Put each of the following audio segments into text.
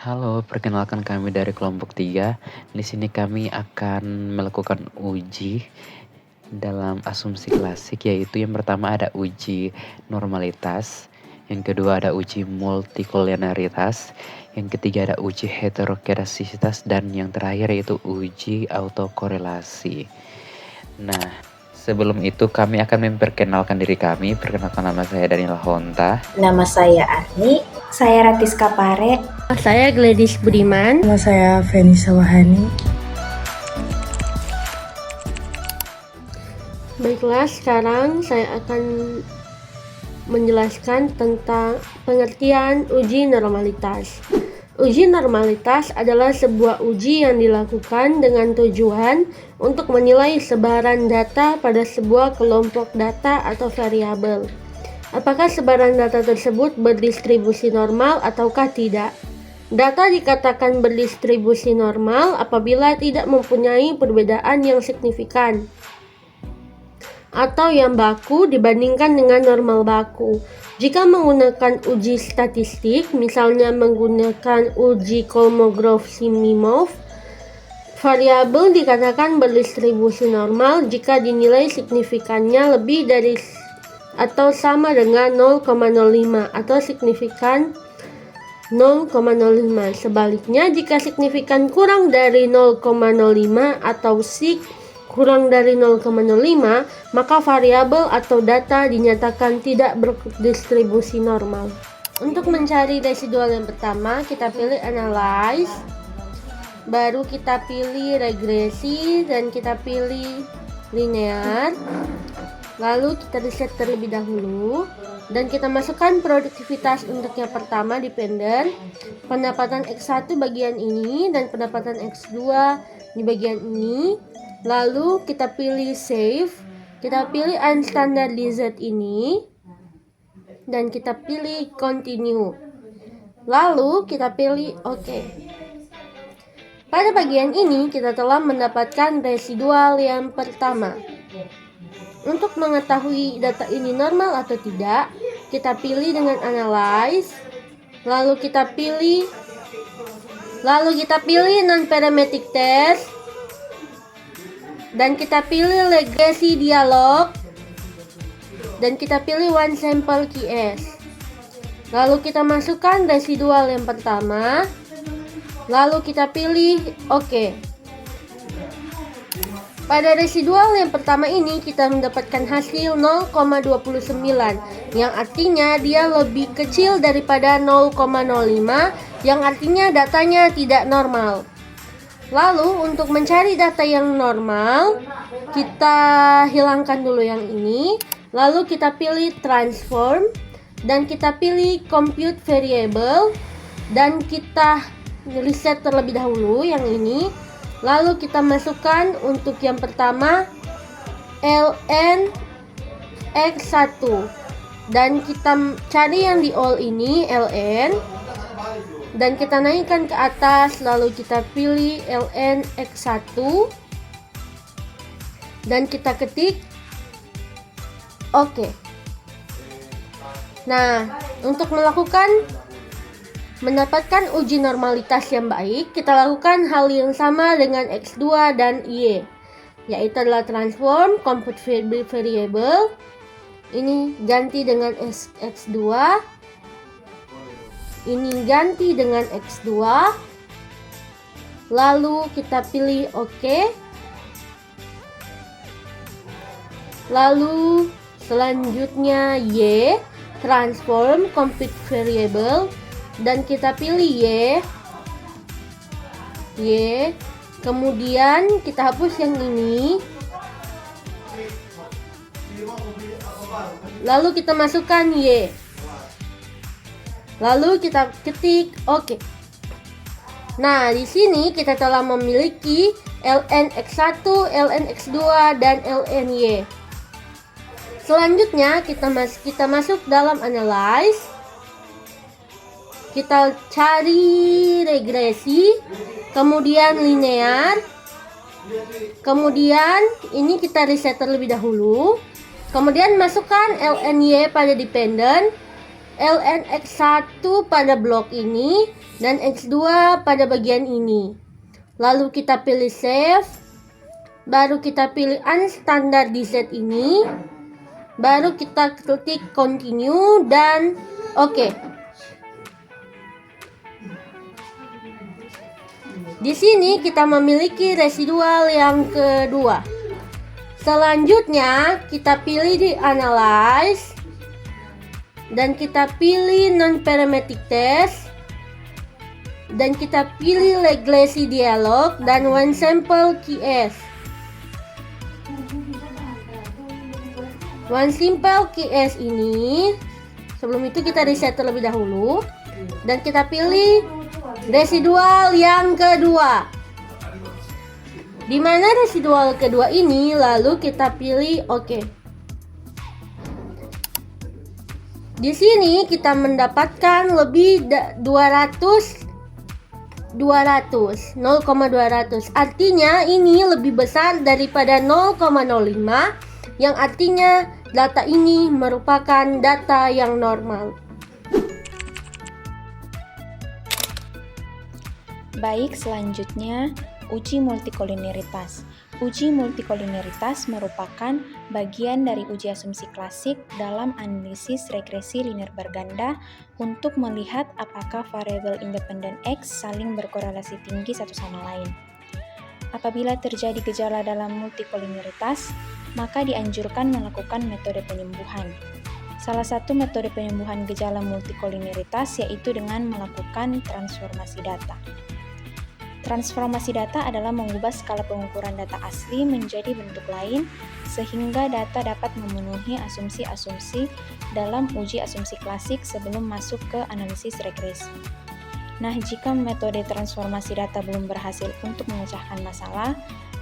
Halo, perkenalkan kami dari kelompok 3. Di sini kami akan melakukan uji dalam asumsi klasik, yaitu yang pertama ada uji normalitas, yang kedua ada uji multikolenialitas, yang ketiga ada uji heterokedasitas, dan yang terakhir yaitu uji autokorelasi. Nah, sebelum itu kami akan memperkenalkan diri kami. Perkenalkan, nama saya Daniel Honta. Nama saya Arni. Saya Ratiska Pare. Saya Gladys Budiman. Nama saya Venisa Wahani. Baiklah, sekarang saya akan menjelaskan tentang pengertian uji normalitas. Uji normalitas adalah sebuah uji yang dilakukan dengan tujuan untuk menilai sebaran data pada sebuah kelompok data atau variabel. Apakah sebaran data tersebut berdistribusi normal ataukah tidak? Data dikatakan berdistribusi normal apabila tidak mempunyai perbedaan yang signifikan atau yang baku dibandingkan dengan normal baku. Jika menggunakan uji statistik, misalnya menggunakan uji Kolmogorov-Smirnov, variabel dikatakan berdistribusi normal jika dinilai signifikannya lebih dari atau sama dengan 0,05 atau signifikan 0,05. Sebaliknya, jika signifikan kurang dari 0,05 atau sig kurang dari 0,05, maka variabel atau data dinyatakan tidak berdistribusi normal. Untuk mencari residual yang pertama, kita pilih analyze, baru kita pilih regresi, dan kita pilih linear. Lalu kita riset terlebih dahulu, dan kita masukkan produktivitas untuk yang pertama dependen, pendapatan X1 bagian ini, dan pendapatan X2 di bagian ini. Lalu kita pilih save, kita pilih unstandardized ini, dan kita pilih continue. Lalu kita pilih OK. Pada bagian ini kita telah mendapatkan residual yang pertama. Untuk mengetahui data ini normal atau tidak, kita pilih dengan analyze, lalu kita pilih non-parametric test, dan kita pilih legacy dialog, dan kita pilih one sample QS. Lalu kita masukkan residual yang pertama, lalu kita pilih OK. Pada residual yang pertama ini kita mendapatkan hasil 0,29, yang artinya dia lebih kecil daripada 0,05, yang artinya datanya tidak normal. Lalu untuk mencari data yang normal, kita hilangkan dulu yang ini, lalu kita pilih transform, dan kita pilih compute variable, dan kita riset terlebih dahulu yang ini. Lalu kita masukkan untuk yang pertama ln x1, dan kita cari yang di all ini ln, dan kita naikkan ke atas, lalu kita pilih ln x1, dan kita ketik OK. Nah, untuk mendapatkan uji normalitas yang baik, kita lakukan hal yang sama dengan X2 dan Y, yaitu adalah transform compute variable. Ini ganti dengan X2, ini ganti dengan X2, lalu kita pilih OK. Lalu selanjutnya Y, transform compute variable, dan kita pilih Y, kemudian kita hapus yang ini, lalu kita masukkan Y, lalu kita ketik OK. Nah, di sini kita telah memiliki ln x1, ln x2, dan ln Y. Selanjutnya kita masuk dalam analyze. Kita cari regresi, kemudian linear, kemudian ini kita riset terlebih dahulu, kemudian masukkan lny pada dependent, ln X1 pada blok ini dan X2 pada bagian ini. Lalu kita pilih save, baru kita pilih unstandardize ini, baru kita klik continue dan oke. Di sini kita memiliki residual yang kedua. Selanjutnya kita pilih di analyze dan kita pilih non-parametric test dan kita pilih legacy dialog dan one sample KS. One simple KS ini, sebelum itu kita reset terlebih dahulu dan kita pilih residual yang kedua. Di mana residual kedua ini, lalu kita pilih oke. Di sini kita mendapatkan lebih 0,200. Artinya ini lebih besar daripada 0,05 yang artinya data ini merupakan data yang normal. Baik, selanjutnya uji multikoliniaritas. Uji multikoliniaritas merupakan bagian dari uji asumsi klasik dalam analisis regresi linear berganda untuk melihat apakah variabel independen X saling berkorelasi tinggi satu sama lain. Apabila terjadi gejala dalam multikoliniaritas, maka dianjurkan melakukan metode penyembuhan. Salah satu metode penyembuhan gejala multikoliniaritas yaitu dengan melakukan transformasi data. Transformasi data adalah mengubah skala pengukuran data asli menjadi bentuk lain sehingga data dapat memenuhi asumsi-asumsi dalam uji asumsi klasik sebelum masuk ke analisis regresi. Nah, jika metode transformasi data belum berhasil untuk memecahkan masalah,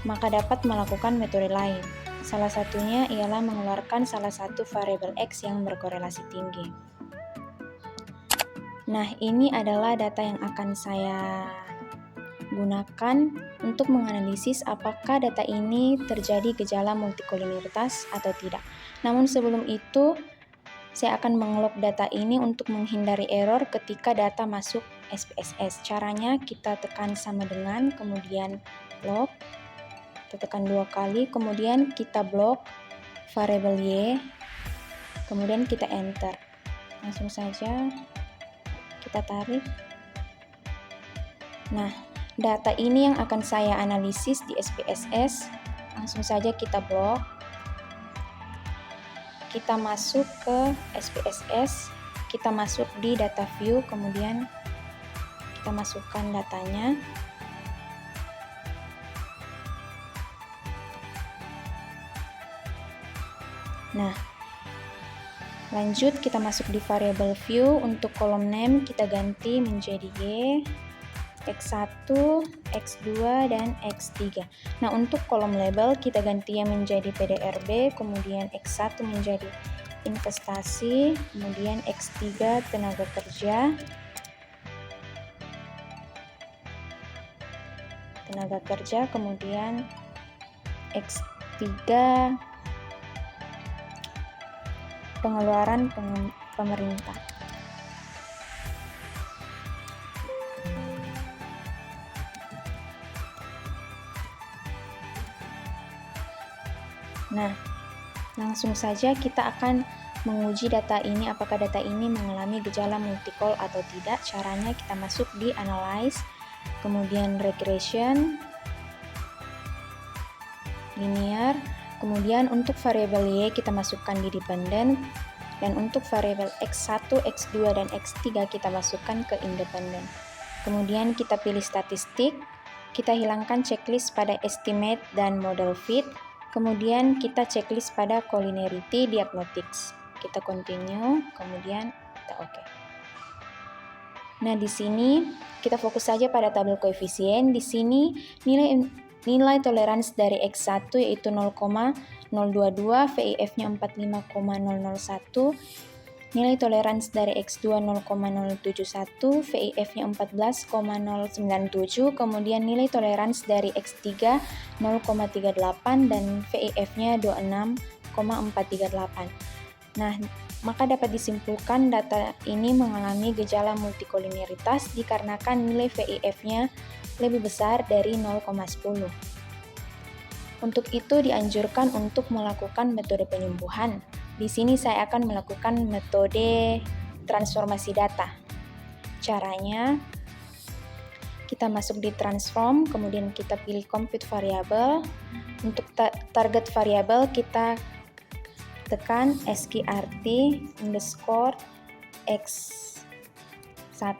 maka dapat melakukan metode lain. Salah satunya ialah mengeluarkan salah satu variabel X yang berkorelasi tinggi. Nah, ini adalah data yang akan saya gunakan untuk menganalisis apakah data ini terjadi gejala multikoliniaritas atau tidak. Namun sebelum itu, saya akan mengelok data ini untuk menghindari error ketika data masuk SPSS. Caranya kita tekan sama dengan, kemudian log, kita tekan 2 kali, kemudian kita blok variabel Y, kemudian kita enter. Langsung saja kita tarik. Nah, data ini yang akan saya analisis di SPSS. Langsung saja kita blok. Kita masuk ke SPSS, kita masuk di data view, kemudian kita masukkan datanya. Nah, lanjut kita masuk di variable view. Untuk kolom name kita ganti menjadi Y, X1, X2, dan X3. Nah, untuk kolom label kita ganti yang menjadi PDRB, kemudian X1 menjadi investasi, kemudian X3 tenaga kerja, kemudian X3 pengeluaran pemerintah. Nah, langsung saja kita akan menguji data ini, apakah data ini mengalami gejala multikol atau tidak. Caranya kita masuk di analyze, kemudian regression, linear, kemudian untuk variabel Y kita masukkan di dependent, dan untuk variabel X1, X2, dan X3 kita masukkan ke independent. Kemudian kita pilih statistik, kita hilangkan checklist pada estimate dan model fit. Kemudian kita checklist pada collinearity diagnostics. Kita continue, kemudian kita oke. Nah, di sini kita fokus saja pada tabel koefisien. Di sini nilai toleransi dari X1 yaitu 0,022, VIF-nya 45,001. Nilai toleransi dari X2 0,071, VIF-nya 14,097, kemudian nilai toleransi dari X3 0,38 dan VIF-nya 26,438. Nah, Maka dapat disimpulkan data ini mengalami gejala multikolineritas dikarenakan nilai VIF-nya lebih besar dari 0,10. Untuk itu dianjurkan untuk melakukan metode penyembuhan. Di sini saya akan melakukan metode transformasi data. Caranya, kita masuk di transform, kemudian kita pilih compute variable. Untuk target variable kita tekan sqrt underscore x1.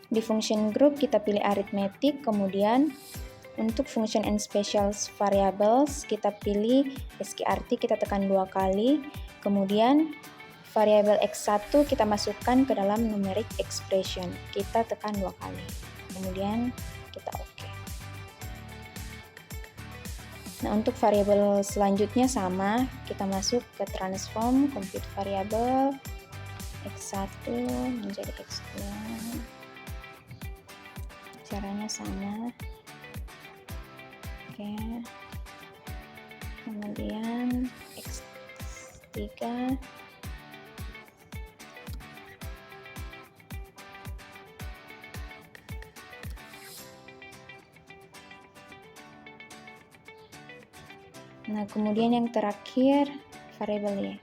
Di function group kita pilih arithmetic, kemudian untuk function and special variables kita pilih sqrt, kita tekan 2 kali, kemudian variabel x1 kita masukkan ke dalam numeric expression, kita tekan 2 kali, kemudian kita oke. Nah, untuk variabel selanjutnya sama, kita masuk ke transform compute variable x1 menjadi x2. Caranya sama. Oke. Kemudian x3 Nah, kemudian yang terakhir variabel y.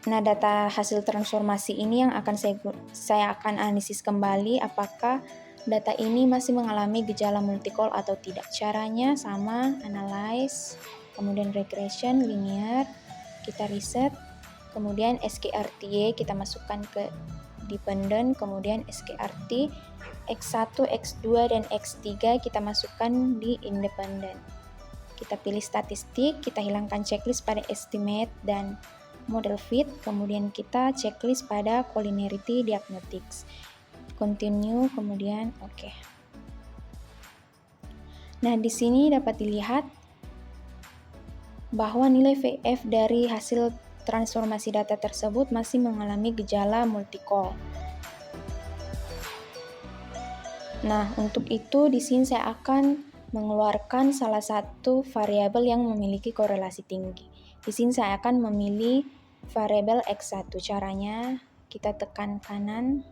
Nah, data hasil transformasi ini yang akan saya akan analisis kembali apakah data ini masih mengalami gejala multicol atau tidak. Caranya sama, analyze, kemudian regression, linear, kita reset, kemudian sqrt kita masukkan ke dependent, kemudian sqrt x1, x2, dan x3 kita masukkan di independent. Kita pilih statistik, kita hilangkan checklist pada estimate dan model fit, kemudian kita checklist pada collinearity diagnostics. Continue, kemudian oke. Nah, di sini dapat dilihat bahwa nilai VF dari hasil transformasi data tersebut masih mengalami gejala multicol. Nah, untuk itu di sini saya akan mengeluarkan salah satu variabel yang memiliki korelasi tinggi. Di sini saya akan memilih variabel x1. Caranya kita tekan kanan,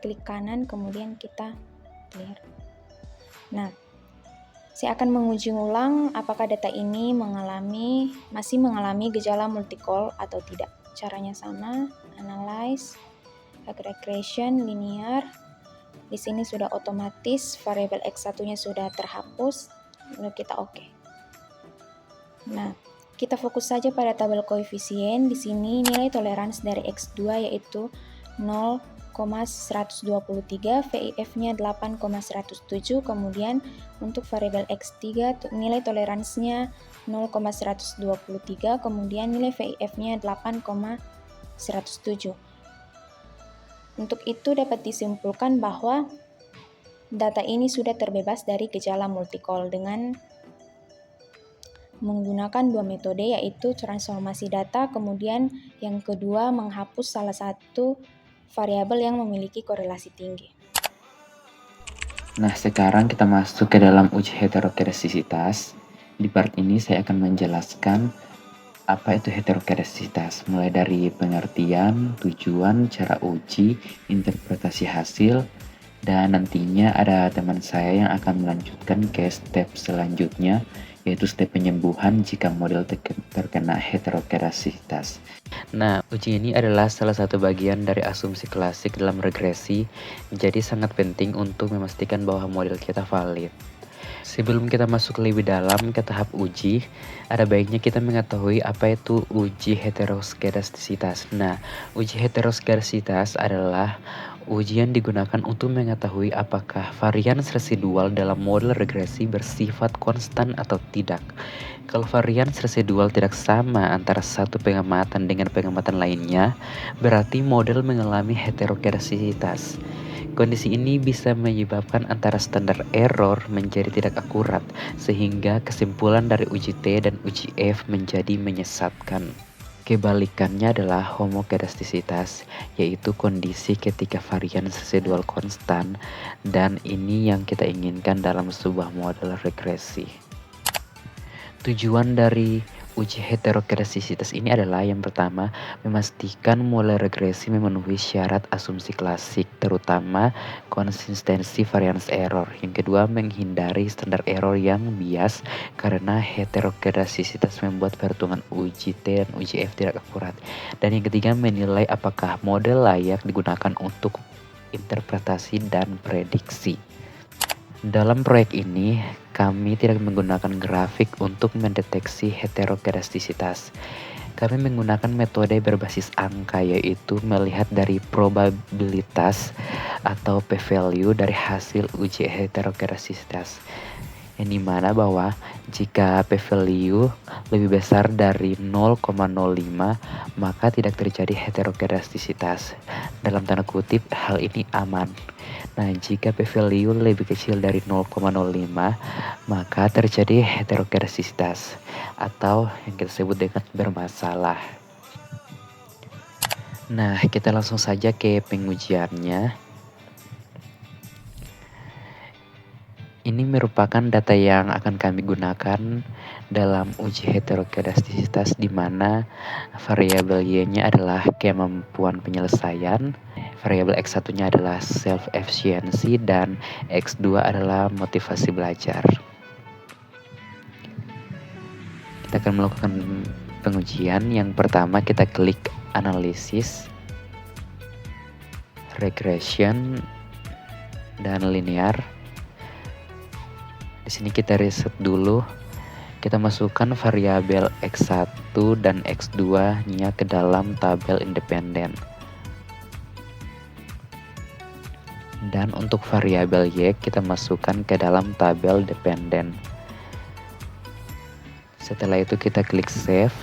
klik kanan, kemudian kita clear. Nah, saya akan menguji ulang apakah data ini masih mengalami gejala multicol atau tidak. Caranya sama, analyze, regression, linear. Di sini sudah otomatis variabel x1-nya sudah terhapus, lalu kita oke. Nah, kita fokus saja pada tabel koefisien. Di sini nilai toleransi dari x2 yaitu 0,123, VIF-nya 8,107, kemudian untuk variabel x3 nilai toleransinya 0,123, kemudian nilai VIF-nya 8,107. Untuk itu dapat disimpulkan bahwa data ini sudah terbebas dari gejala multicol dengan menggunakan dua metode, yaitu transformasi data, kemudian yang kedua menghapus salah satu variabel yang memiliki korelasi tinggi. Nah, sekarang kita masuk ke dalam uji heterokedasitas. Di part ini saya akan menjelaskan apa itu heterokedasitas, mulai dari pengertian, tujuan, cara uji, interpretasi hasil, dan nantinya ada teman saya yang akan melanjutkan ke step selanjutnya, yaitu step penyembuhan jika model terkena heterokedasitas. Nah, uji ini adalah salah satu bagian dari asumsi klasik dalam regresi, jadi sangat penting untuk memastikan bahwa model kita valid. Sebelum kita masuk lebih dalam ke tahap uji, ada baiknya kita mengetahui apa itu uji heterokedastisitas. Nah, uji heterokedastisitas adalah ujian digunakan untuk mengetahui apakah varians residual dalam model regresi bersifat konstan atau tidak. Kalau varians residual tidak sama antara satu pengamatan dengan pengamatan lainnya, berarti model mengalami heterokedastisitas. Kondisi ini bisa menyebabkan antara standar error menjadi tidak akurat, sehingga kesimpulan dari uji T dan uji F menjadi menyesatkan. Kebalikannya adalah homokedastisitas, yaitu kondisi ketika varian residual konstan, dan ini yang kita inginkan dalam sebuah model regresi. Tujuan dari uji heterokedastisitas ini adalah yang pertama, memastikan model regresi memenuhi syarat asumsi klasik, terutama konsistensi variance error. Yang kedua, menghindari standar error yang bias karena heterokedastisitas membuat perhitungan uji T dan uji F tidak akurat. Dan yang ketiga, menilai apakah model layak digunakan untuk interpretasi dan prediksi. Dalam proyek ini, kami tidak menggunakan grafik untuk mendeteksi heterokedastisitas. Kami menggunakan metode berbasis angka, yaitu melihat dari probabilitas atau p-value dari hasil uji heterokedastisitas. Yang dimana bahwa jika p-value lebih besar dari 0,05 maka tidak terjadi heterokedastisitas. Dalam tanda kutip, hal ini aman. Nah, jika p-value lebih kecil dari 0,05 maka terjadi heterokedastisitas atau yang kita sebut dengan bermasalah. Nah, kita langsung saja ke pengujiannya. Ini merupakan data yang akan kami gunakan dalam uji heterokedastisitas, di mana variabel Y-nya adalah kemampuan penyelesaian, variabel X1-nya adalah self-efficiency, dan X2 adalah motivasi belajar. Kita akan melakukan pengujian. Yang pertama, kita klik analisis, regression, dan linear. Di sini kita reset dulu. Kita masukkan variabel X1 dan X2-nya ke dalam tabel independen. Dan untuk variabel Y kita masukkan ke dalam tabel dependen. Setelah itu kita klik save.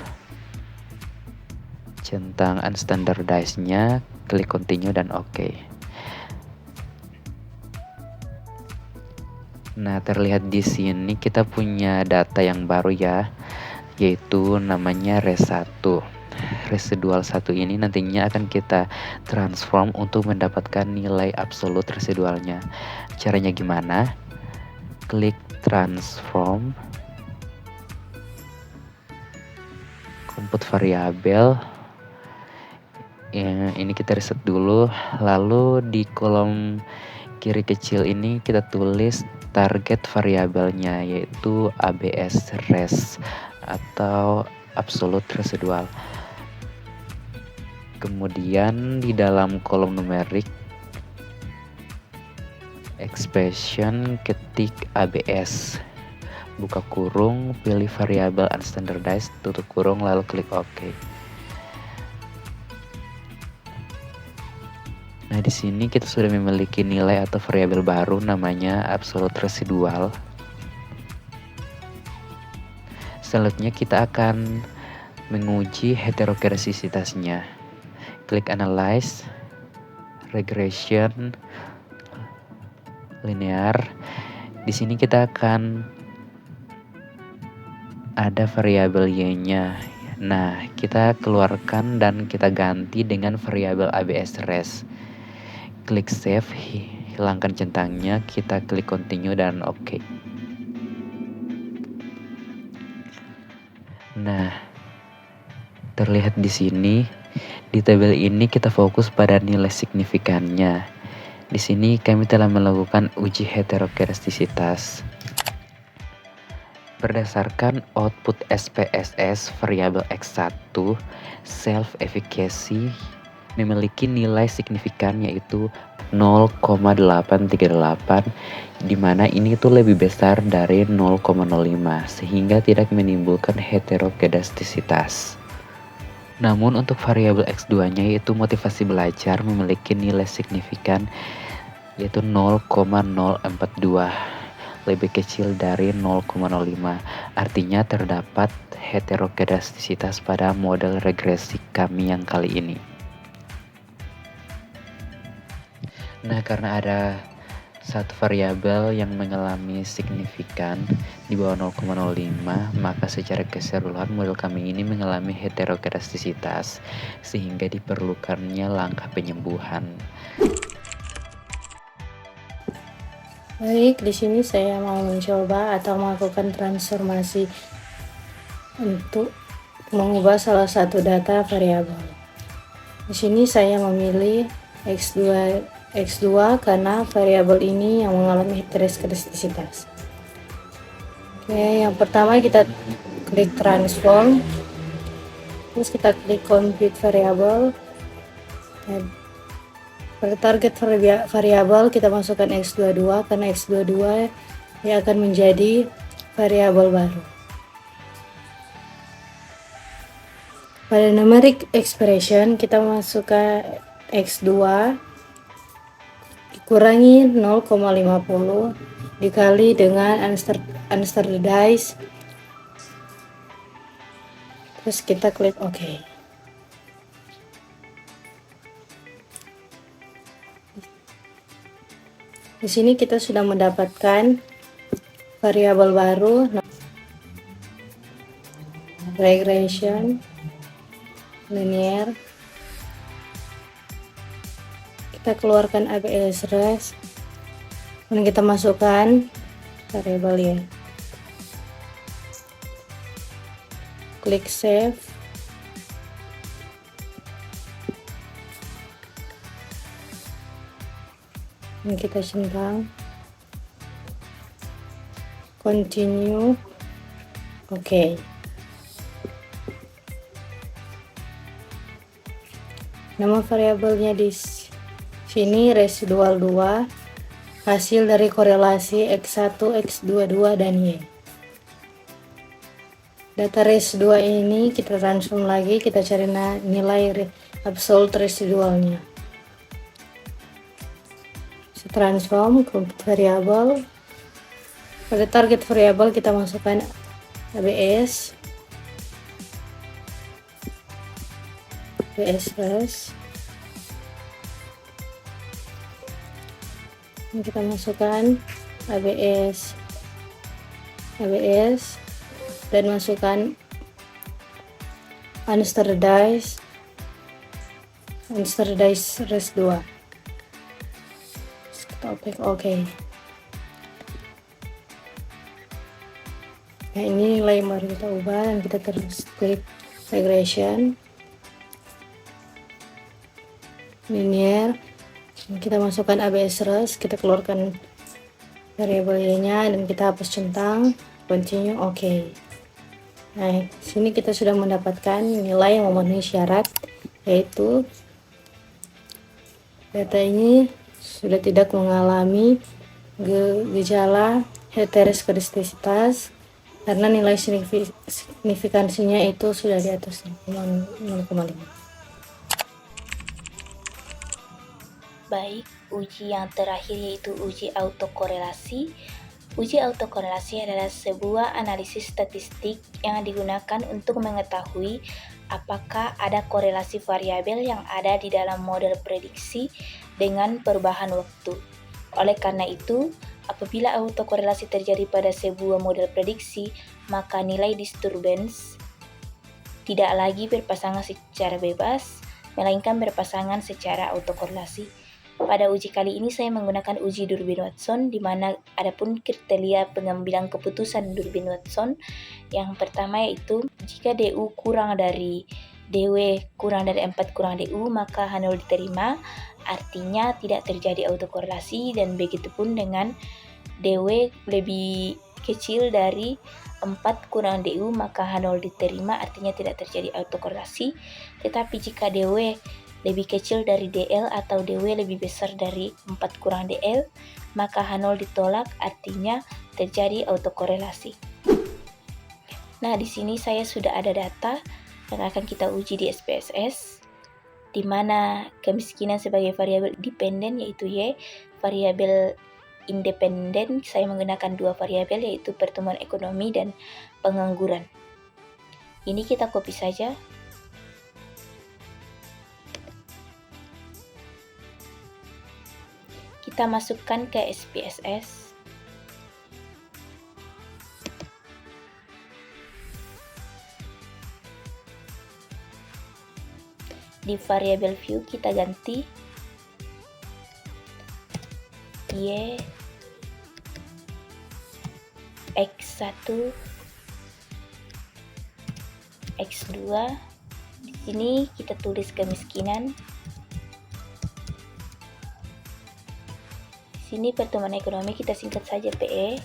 Centang unstandardized-nya, klik continue dan OK. Nah, terlihat di sini kita punya data yang baru ya, yaitu namanya res1. Residual 1 ini nantinya akan kita transform untuk mendapatkan nilai absolut residualnya. Caranya gimana? Klik transform, compute variabel. Ya, ini kita reset dulu, lalu di kolom kiri kecil ini kita tulis target variabelnya, yaitu ABS res atau absolute residual. Kemudian di dalam kolom numerik expression ketik ABS, buka kurung, pilih variabel unstandardized, tutup kurung, lalu klik OK. Nah, di sini kita sudah memiliki nilai atau variabel baru namanya absolute residual. Selanjutnya kita akan menguji heterokedastisitasnya. Klik analyze, regression, linear. Di sini kita akan ada variabel Y-nya. Nah, kita keluarkan dan kita ganti dengan variabel ABS res. Klik save, hilangkan centangnya, kita klik continue dan OK. Nah, terlihat di sini di tabel ini kita fokus pada nilai signifikannya. Di sini kami telah melakukan uji heterokedastisitas. Berdasarkan output SPSS variabel X1, self-efficacy memiliki nilai signifikan yaitu 0,838, di mana ini tuh lebih besar dari 0,05 sehingga tidak menimbulkan heterokedastisitas. Namun untuk variabel X2-nya yaitu motivasi belajar memiliki nilai signifikan yaitu 0,042, lebih kecil dari 0,05. Artinya terdapat heterokedastisitas pada model regresi kami yang kali ini. Nah, karena ada satu variabel yang mengalami signifikan di bawah 0,05, maka secara keseluruhan model kami ini mengalami heterokedastisitas sehingga diperlukannya langkah penyembuhan. Baik, di sini saya mau mencoba atau melakukan transformasi untuk mengubah salah satu data variabel. Di sini saya memilih X2 karena variabel ini yang mengalami heterokedastisitas. Oke, yang pertama kita klik transform, terus kita klik compute variable. Pada target variabel kita masukkan X22 karena X22 yang akan menjadi variabel baru. Pada numeric expression kita masukkan X2 dikurangi 0,50 dikali dengan unstandardized, terus kita klik OK. Di sini kita sudah mendapatkan variabel baru, regression, linear. Kita keluarkan ABS res, dan kita masukkan variabelnya. Klik save. Dan kita centang, continue, oke. Nama variabelnya di sini residual 2, hasil dari korelasi X1, X22 dan Y. Data res2 ini kita transform lagi, kita cari nilai absolute residualnya. Transform compute variable. Pada target variable kita masukkan ABS res. Ini kita masukkan ABS dan masukkan unstandardized res2. Oke. Nah, ini nilai yang baru kita ubah dan kita terus klik regression, linear. Kita masukkan ABS res, kita keluarkan variabelnya dan kita hapus centang, continue, oke. Nah, sini kita sudah mendapatkan nilai yang memenuhi syarat, yaitu data ini sudah tidak mengalami gejala heterokedastisitas karena nilai signifikansinya itu sudah di atas 0,5. Baik, uji yang terakhir yaitu uji autokorelasi. Uji autokorelasi adalah sebuah analisis statistik yang digunakan untuk mengetahui apakah ada korelasi variabel yang ada di dalam model prediksi dengan perubahan waktu. Oleh karena itu, apabila autokorelasi terjadi pada sebuah model prediksi, maka nilai disturbance tidak lagi berpasangan secara bebas, melainkan berpasangan secara autokorelasi. Pada uji kali ini saya menggunakan uji Durbin-Watson, di mana adapun kriteria pengambilan keputusan Durbin-Watson yang pertama yaitu jika DU kurang dari DW kurang dari 4 kurang DU maka H0 diterima, artinya tidak terjadi autokorelasi, dan begitupun dengan DW lebih kecil dari 4 kurang DU maka H0 diterima, artinya tidak terjadi autokorelasi. Tetapi jika DW lebih kecil dari DL atau DW lebih besar dari 4 kurang DL, maka H0 ditolak, artinya terjadi autokorelasi. Nah, di sini saya sudah ada data yang akan kita uji di SPSS, di mana kemiskinan sebagai variabel dependen yaitu Y, variabel independen saya menggunakan 2 variabel yaitu pertumbuhan ekonomi dan pengangguran. Ini kita copy saja. Kita masukkan ke SPSS. Di variabel view kita ganti Y X1 X2. Di sini kita tulis kemiskinan. Di sini pertumbuhan ekonomi kita singkat saja PE,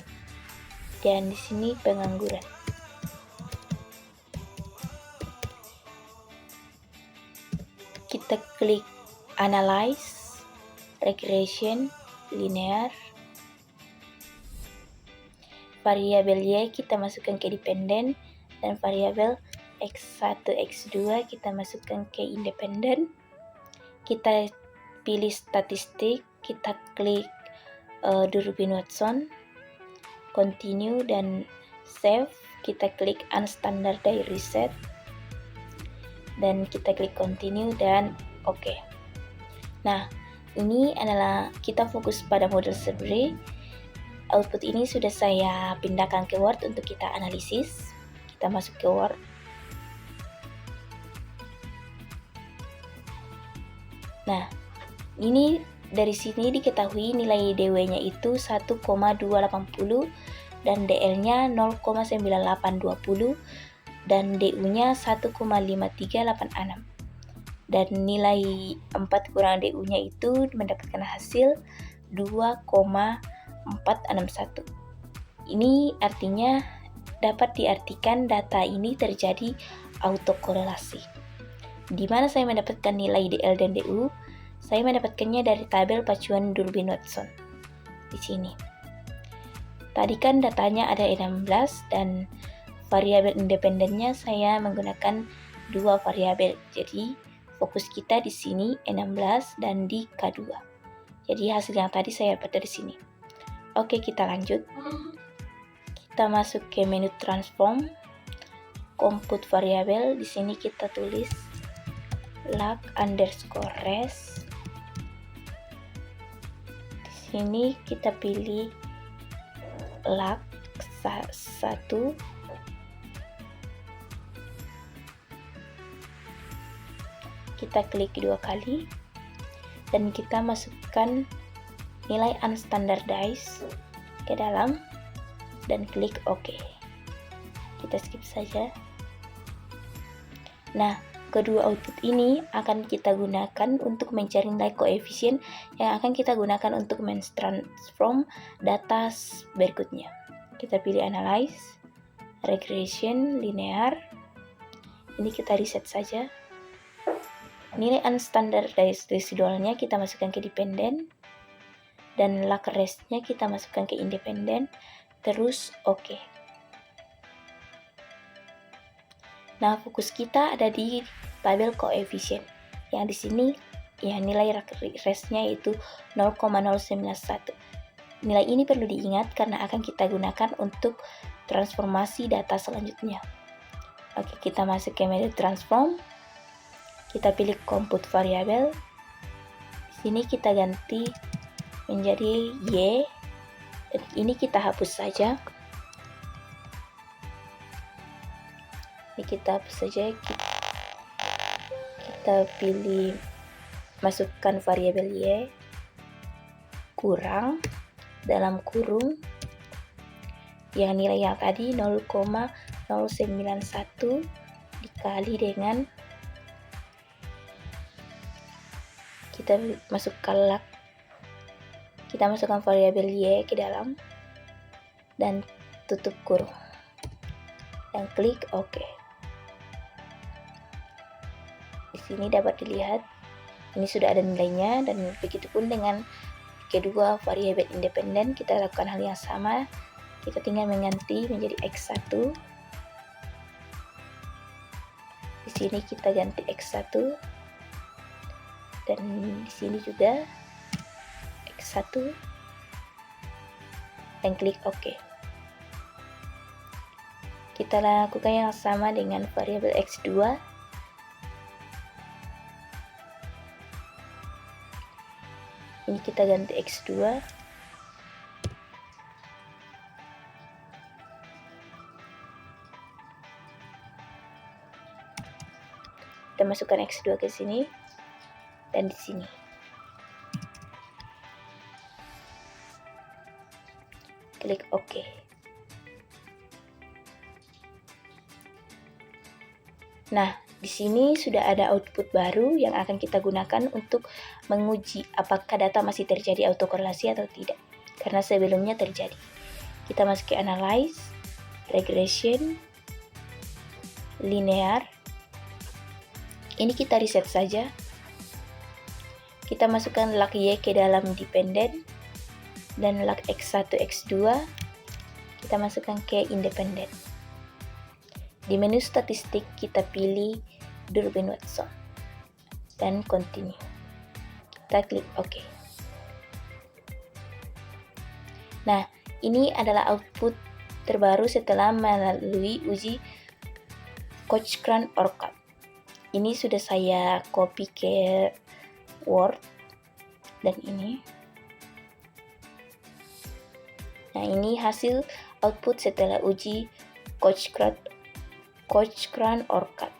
dan di sini pengangguran. Kita klik analyze, regression, linear. Variabel Y kita masukkan ke dependen, dan variabel X1, X2 kita masukkan ke independen. Kita pilih statistik, kita klik Durbin Watson, continue dan save. Kita klik unstandardized reset, dan kita klik continue dan oke. Nah, ini adalah kita fokus pada model Sebree. Output ini sudah saya pindahkan ke Word untuk kita analisis. Kita masuk ke Word. Nah, ini dari sini diketahui nilai DW-nya itu 1,280 dan DL-nya 0,9820 dan DU-nya 1,5386. Dan nilai 4 kurang DU-nya itu mendapatkan hasil 2,461. Ini artinya dapat diartikan data ini terjadi autokorelasi. Di mana saya mendapatkan nilai DL dan DU? Saya mendapatkannya dari tabel pacuan Durbin Watson. Di sini. Tadi kan datanya ada 16 dan variabel independennya saya menggunakan 2 variabel. Jadi fokus kita di sini 16 dan di K2. Jadi hasil yang tadi saya dapat dari sini. Oke, kita lanjut. Kita masuk ke menu transform, compute variabel. Di sini kita tulis lag_res. Di sini kita pilih lag 1. Kita klik 2 kali dan kita masukkan nilai unstandardized ke dalam dan klik OK. Kita skip saja. Nah, kedua output ini akan kita gunakan untuk mencari nilai koefisien yang akan kita gunakan untuk men-transform data berikutnya. Kita pilih analyze, regression, linear. Ini kita reset saja. Nilai unstandardized residualnya kita masukkan ke dependen, dan lag rest-nya kita masukkan ke independen, terus OK. Nah, fokus kita ada di tabel koefisien. Yang di sini ya nilai rest-nya itu 0,091. Nilai ini perlu diingat karena akan kita gunakan untuk transformasi data selanjutnya. Oke, kita masuk ke menu transform. Kita pilih compute variabel. Di sini kita ganti menjadi Y. Dan ini kita hapus saja. Ini kita hapus saja. Kita pilih masukkan variabel Y kurang dalam kurung yang nilai yang tadi 0,091 dikali dengan kita masukkan lag, kita masukkan variabel Y ke dalam dan tutup kurung dan klik OK. Di sini dapat dilihat ini sudah ada nilainya, dan begitupun dengan kedua variabel independen. Kita lakukan hal yang sama, kita tinggal mengganti menjadi X1. Di sini kita ganti X1 dan di sini juga X1 dan klik OK. Kita lakukan yang sama dengan variabel X2. Ini kita ganti X2. Kita masukkan X2 ke sini dan di sini. Klik OK. Nah, di sini sudah ada output baru yang akan kita gunakan untuk menguji apakah data masih terjadi autokorelasi atau tidak. Karena sebelumnya terjadi. Kita masuk ke Analyze, Regression, Linear. Ini kita reset saja. Kita masukkan lag Y ke dalam dependent dan lag X1, X2 kita masukkan ke independent. Di menu statistik kita pilih Durbin-Watson dan continue. Kita klik OK. Nah, ini adalah output terbaru setelah melalui uji Cochran-Orcutt. Ini sudah saya copy ke Word dan ini. Nah, ini hasil output setelah uji Cochran-Orcutt.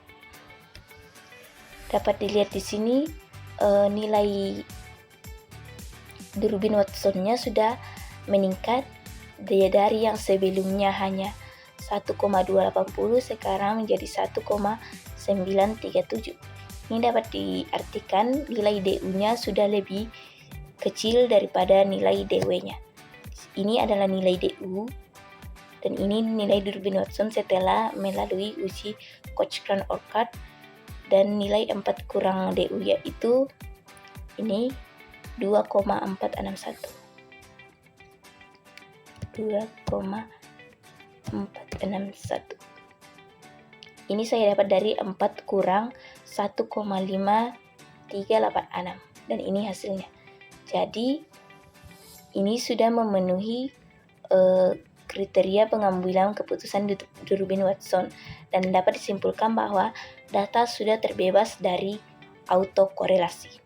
Dapat dilihat di sini nilai Durbin-Watson-nya sudah meningkat dari yang sebelumnya hanya 1,280 sekarang menjadi 1,937. Ini dapat diartikan nilai DU-nya sudah lebih kecil daripada nilai DW-nya. Ini adalah nilai DU dan ini nilai Durbin-Watson setelah melalui uji Cochran-Orcutt, dan nilai 4 kurang DU yaitu ini 2,461. 2,461. Ini saya dapat dari 4 kurang 1,538 dan ini hasilnya. Jadi ini sudah memenuhi kriteria pengambilan keputusan Durbin-Watson dan dapat disimpulkan bahwa data sudah terbebas dari autokorelasi.